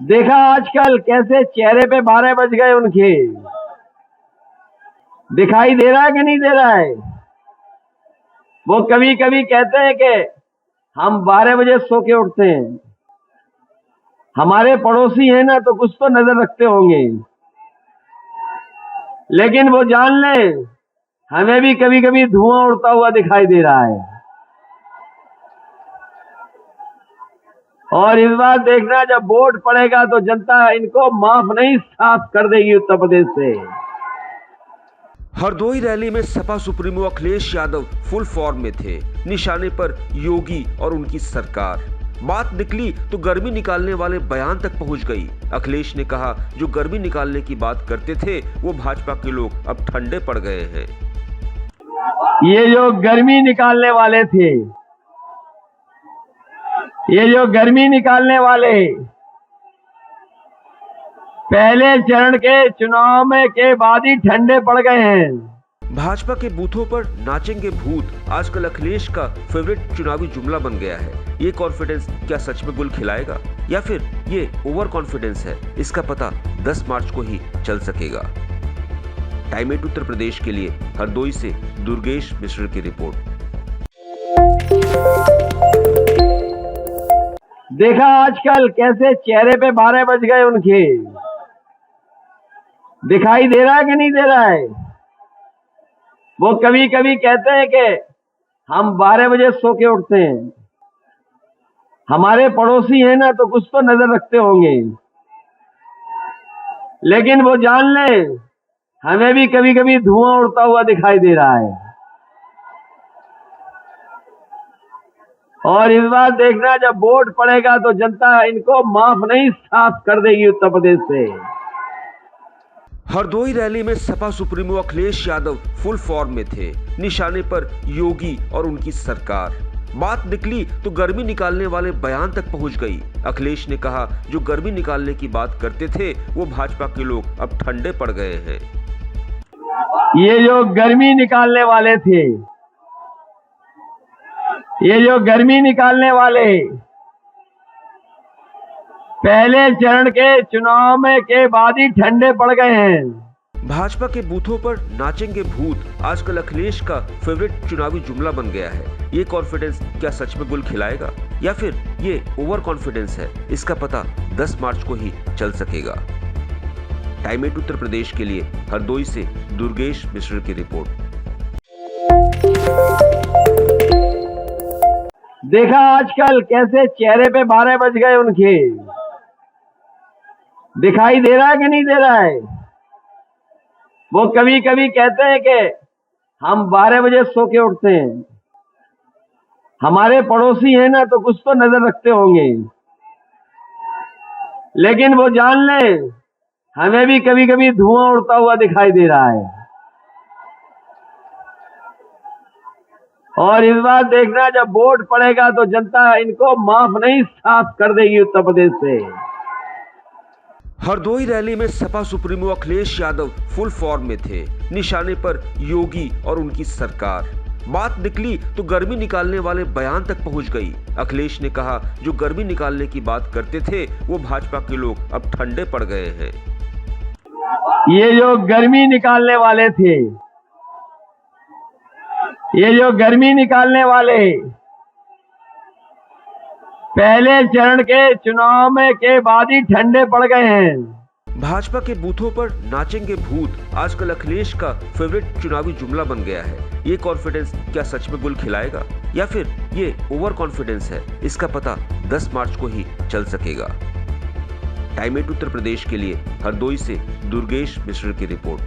देखा आजकल कैसे चेहरे पे 12 बज गए उनके। दिखाई दे रहा है कि नहीं दे रहा है? वो कभी कभी कहते हैं कि हम 12 बजे सो के उठते हैं। हमारे पड़ोसी हैं ना, तो कुछ तो नजर रखते होंगे, लेकिन वो जान ले हमें भी कभी कभी धुआं उड़ता हुआ दिखाई दे रहा है। और इस बार देखना, जब वोट पड़ेगा तो जनता इनको माफ नहीं, साफ कर देगी उत्तर प्रदेश से। हरदोई रैली में Sapa supremo Akhilesh Yadav full form में थे। निशाने पर योगी और उनकी सरकार। बात निकली तो गर्मी निकालने वाले बयान तक पहुंच गई। अखिलेश ने कहा, जो गर्मी निकालने की बात करते थे वो भाजपा के लोग अब ठंडे पड़ गए हैं। ये जो गर्मी निकालने वाले थे, ये जो गर्मी निकालने वाले पहले चरण के चुनाव में के बाद ही ठंडे पड़ गए हैं। भाजपा के बूथों पर नाचेंगे भूत आजकल अखिलेश का फेवरेट चुनावी जुमला बन गया है। ये कॉन्फिडेंस क्या सच में गुल खिलाएगा या फिर ये ओवर कॉन्फिडेंस है? इसका पता 10 मार्च को ही चल सकेगा। टाइम 8 उत्तर प्रदेश के लिए हरदोई से दुर्गेश मिश्र की रिपोर्ट। देखा आजकल कैसे चेहरे पे 12 बज गए उनके। दिखाई दे रहा है कि नहीं दे रहा है? वो कभी कभी कहते हैं कि हम 12 बजे सो के उठते हैं। हमारे पड़ोसी हैं ना, तो कुछ तो नजर रखते होंगे, लेकिन वो जान ले हमें भी कभी कभी धुआं उड़ता हुआ दिखाई दे रहा है। और इस बार देखना, जब वोट पड़ेगा तो जनता इनको माफ नहीं, साफ कर देगी उत्तर प्रदेश से। हरदोई रैली में Sapa supremo Akhilesh Yadav full form में थे। निशाने पर योगी और उनकी सरकार। बात निकली तो गर्मी निकालने वाले बयान तक पहुंच गई। अखिलेश ने कहा, जो गर्मी निकालने की बात करते थे वो भाजपा के लोग अब ठंडे पड़ गए हैं। ये जो गर्मी निकालने वाले थे, ये जो गर्मी निकालने वाले पहले चरण के चुनाव में के बाद ही ठंडे पड़ गए हैं। भाजपा के बूथों पर नाचेंगे भूत आजकल अखिलेश का फेवरेट चुनावी जुमला बन गया है। ये कॉन्फिडेंस क्या सच में गुल खिलाएगा या फिर ये ओवर कॉन्फिडेंस है? इसका पता 10 मार्च को ही चल सकेगा। टाइम 8 उत्तर प्रदेश के लिए हरदोई से दुर्गेश मिश्र की रिपोर्ट। देखा आजकल कैसे चेहरे पे 12 बज गए उनके। दिखाई दे रहा है कि नहीं दे रहा है? वो कभी कभी कहते हैं कि हम 12 बजे सो के उठते हैं। हमारे पड़ोसी हैं ना, तो कुछ तो नजर रखते होंगे, लेकिन वो जान ले हमें भी कभी कभी धुआं उड़ता हुआ दिखाई दे रहा है। और इस बार देखना, जब वोट पड़ेगा तो जनता इनको माफ नहीं, साफ कर देगी उत्तर प्रदेश से। हरदोई रैली में Sapa supremo Akhilesh Yadav full form में थे। निशाने पर योगी और उनकी सरकार। बात निकली तो गर्मी निकालने वाले बयान तक पहुंच गई। अखिलेश ने कहा, जो गर्मी निकालने की बात करते थे वो भाजपा के लोग अब ठंडे पड़ गए हैं। ये जो गर्मी निकालने वाले थे, ये जो गर्मी निकालने वाले पहले चरण के चुनाव में के बाद ही ठंडे पड़ गए हैं। भाजपा के बूथों पर नाचेंगे भूत आजकल अखिलेश का फेवरेट चुनावी जुमला बन गया है। ये कॉन्फिडेंस क्या सच में गुल खिलाएगा या फिर ये ओवर कॉन्फिडेंस है? इसका पता 10 मार्च को ही चल सकेगा। टाइम 8 उत्तर प्रदेश के लिए हरदोई से दुर्गेश मिश्र की रिपोर्ट।